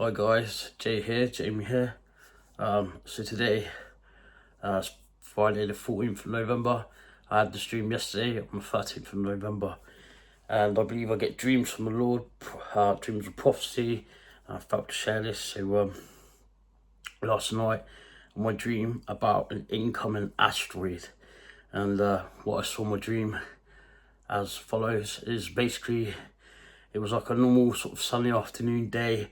Hi guys, Jamie here. So today, it's Friday the 14th of November. I had the stream yesterday on the 13th of November. And I believe I get dreams from the Lord, dreams of prophecy. I felt to share this. So last night, my dream about an incoming asteroid. And what I saw in my dream as follows is basically, it was like a normal sort of sunny afternoon day,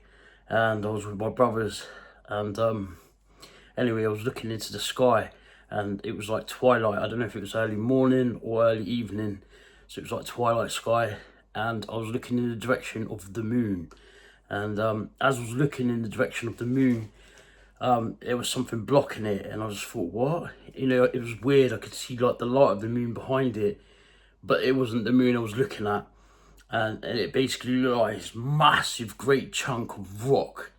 and I was with my brothers, and anyway, I was looking into the sky, and it was like twilight. I don't know if it was early morning or early evening, so it was like twilight sky, and I was looking in the direction of the moon, and as I was looking in the direction of the moon, there was something blocking it, and I just thought, what? It was weird. I could see like the light of the moon behind it, but it wasn't the moon I was looking at. And it basically looked like this massive, great chunk of rock,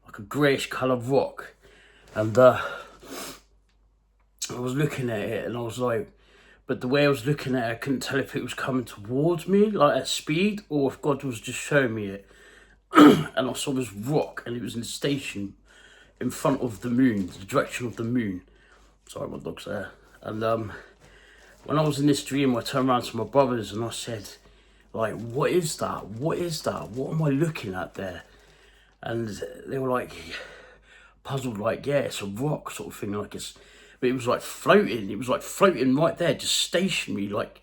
like a greyish coloured rock. And I was looking at it, and I was like, but the way I was looking at it, I couldn't tell if it was coming towards me, like at speed, or if God was just showing me it. And I saw this rock, and it was in the station in front of the moon, the direction of the moon. Sorry, my dog's there. And when I was in this dream, I turned around to my brothers, and I said, like, what is that? What is that? What am I looking at there? And they were like, puzzled, like, yeah, it's a rock sort of thing, but it was like floating. It was like floating right there, just stationary, like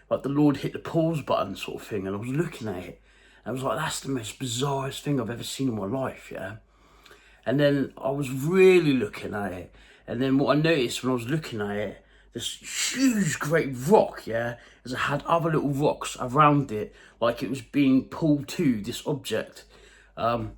the Lord hit the pause button sort of thing. And I was looking at it, and I was like, that's the most bizarrest thing I've ever seen in my life, yeah. And then I was really looking at it, and then what I noticed when I was looking at it, this huge great rock, yeah, as it had other little rocks around it, like it was being pulled to this object. And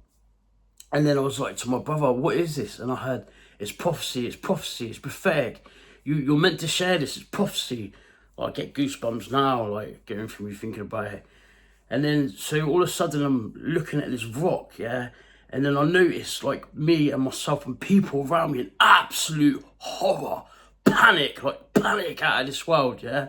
then I was like to my brother, what is this? And I heard, it's prophecy, it's prophecy, it's prophetic. You're meant to share this, it's prophecy. I get goosebumps now, like going through me thinking about it. And then, so all of a sudden I'm looking at this rock, yeah, and then I noticed like me and myself and people around me in absolute horror, panic out of this world, yeah.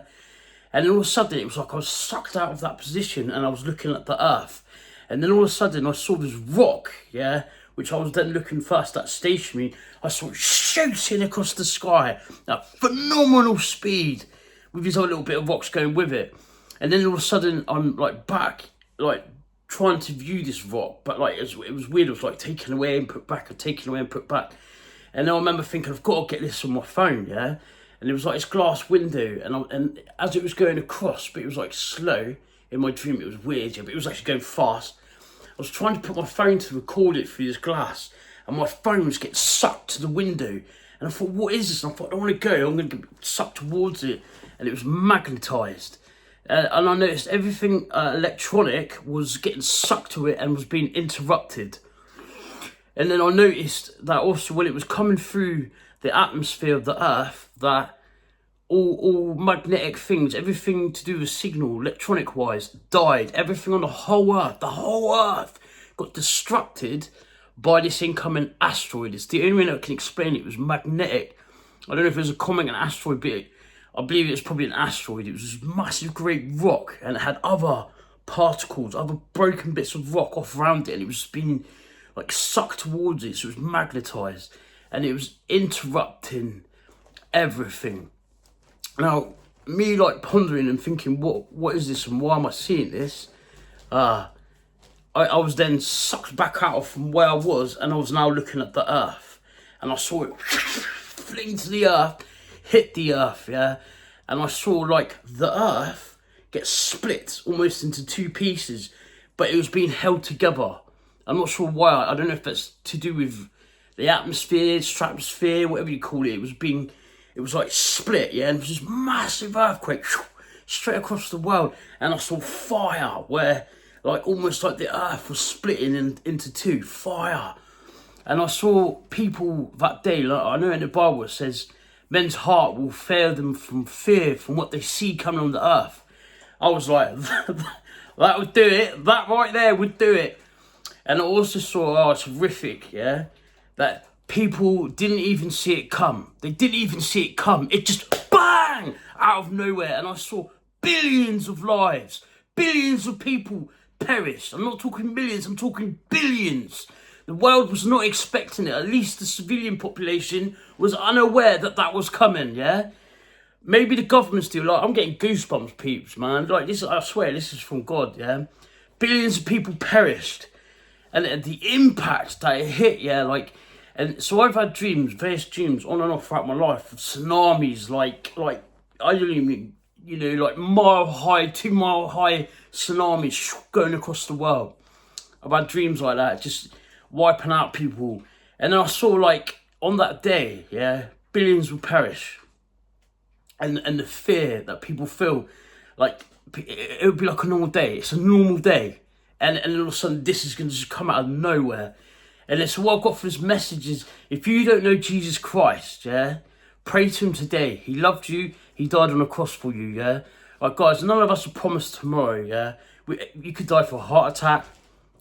And then all of a sudden it was like I was sucked out of that position, and I was looking at the earth, and then all of a sudden I saw this rock, yeah, which I was then looking first at stationary. I saw it shooting across the sky at phenomenal speed, with these other little bit of rocks going with it. And then all of a sudden I'm like back, like trying to view this rock, but like it was weird. It was like taken away and put back, and taken away and put back. And then I remember thinking, I've got to get this on my phone, yeah? And it was like this glass window, and as it was going across, but it was like slow. In my dream, it was weird, yeah, but it was actually going fast. I was trying to put my phone to record it through this glass, and my phone was getting sucked to the window. And I thought, what is this? And I thought, I don't want to go, I'm going to get sucked towards it. And it was magnetised. And I noticed everything electronic was getting sucked to it and was being interrupted. And then I noticed that also when it was coming through the atmosphere of the earth, that all magnetic things, everything to do with signal, electronic wise, died. Everything on the whole earth got destructed by this incoming asteroid. It's the only way I can explain it. It was magnetic. I don't know if it was a comet, an asteroid, but I believe it was probably an asteroid. It was this massive great rock, and it had other particles, other broken bits of rock off around it, and it was being like sucked towards it, so it was magnetised, and it was interrupting everything. Now, me like pondering and thinking, what is this and why am I seeing this? I was then sucked back out from where I was, and I was now looking at the earth, and I saw it fling to the earth, hit the earth, yeah, and I saw like the earth get split almost into two pieces, but it was being held together. I'm not sure why. I don't know if that's to do with the atmosphere, stratosphere, whatever you call it. It was like split, yeah, and it was this massive earthquake straight across the world. And I saw fire where, like, almost like the earth was splitting into two, fire. And I saw people that day, like I know in the Bible it says, men's heart will fail them from fear, from what they see coming on the earth. I was like, that would do it. That right there would do it. And I also saw, it's horrific, yeah, that people didn't even see it come. They didn't even see it come. It just bang out of nowhere. And I saw billions of lives, billions of people perished. I'm not talking millions, I'm talking billions. The world was not expecting it. At least the civilian population was unaware that that was coming, yeah? Maybe the government's do. Like, I'm getting goosebumps, peeps, man. Like, this, I swear, this is from God, yeah? Billions of people perished. And the impact that it hit, yeah, like... And so I've had dreams, various dreams, on and off throughout my life, of tsunamis, like I don't even, you know, like mile high, 2 mile high tsunamis going across the world. I've had dreams like that, just wiping out people. And then I saw, like, on that day, yeah, billions will perish. And the fear that people feel, like, it would be like a normal day. It's a normal day. And all of a sudden, this is going to just come out of nowhere. And so what I've got for this message is, if you don't know Jesus Christ, yeah, pray to him today. He loved you. He died on a cross for you, yeah. Like, guys, none of us are promised tomorrow, yeah. You could die for a heart attack.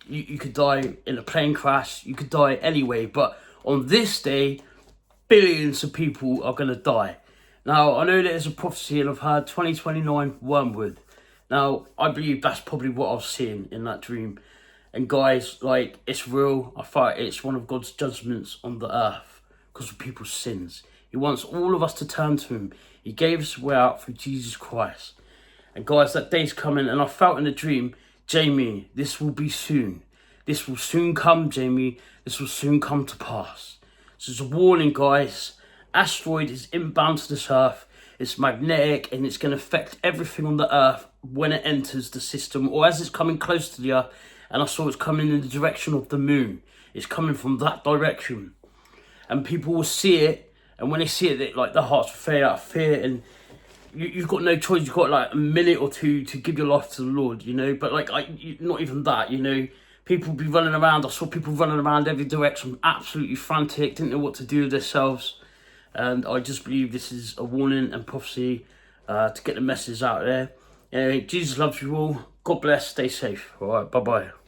You could die in a plane crash. You could die anyway. But on this day, billions of people are going to die. Now, I know there's a prophecy, and I've heard 2029 Wormwood. Now, I believe that's probably what I was seeing in that dream. And guys, like, it's real. I thought it's one of God's judgments on the earth because of people's sins. He wants all of us to turn to him. He gave us a way out through Jesus Christ. And guys, that day's coming, and I felt in the dream, Jamie, this will be soon. This will soon come, Jamie. This will soon come to pass. So it's a warning, guys. Asteroid is inbound to this earth. It's magnetic, and it's going to affect everything on the earth when it enters the system, or as it's coming close to the earth. And I saw it's coming in the direction of the moon. It's coming from that direction. And people will see it. And when they see it, like, their hearts will fail out of fear. And you've got no choice. You've got like a minute or two to give your life to the Lord, you know. But like, not even that, you know. People will be running around. I saw people running around every direction, absolutely frantic, didn't know what to do with themselves. And I just believe this is a warning and prophecy to get the message out there. Anyway, Jesus loves you all. God bless. Stay safe. All right. Bye-bye.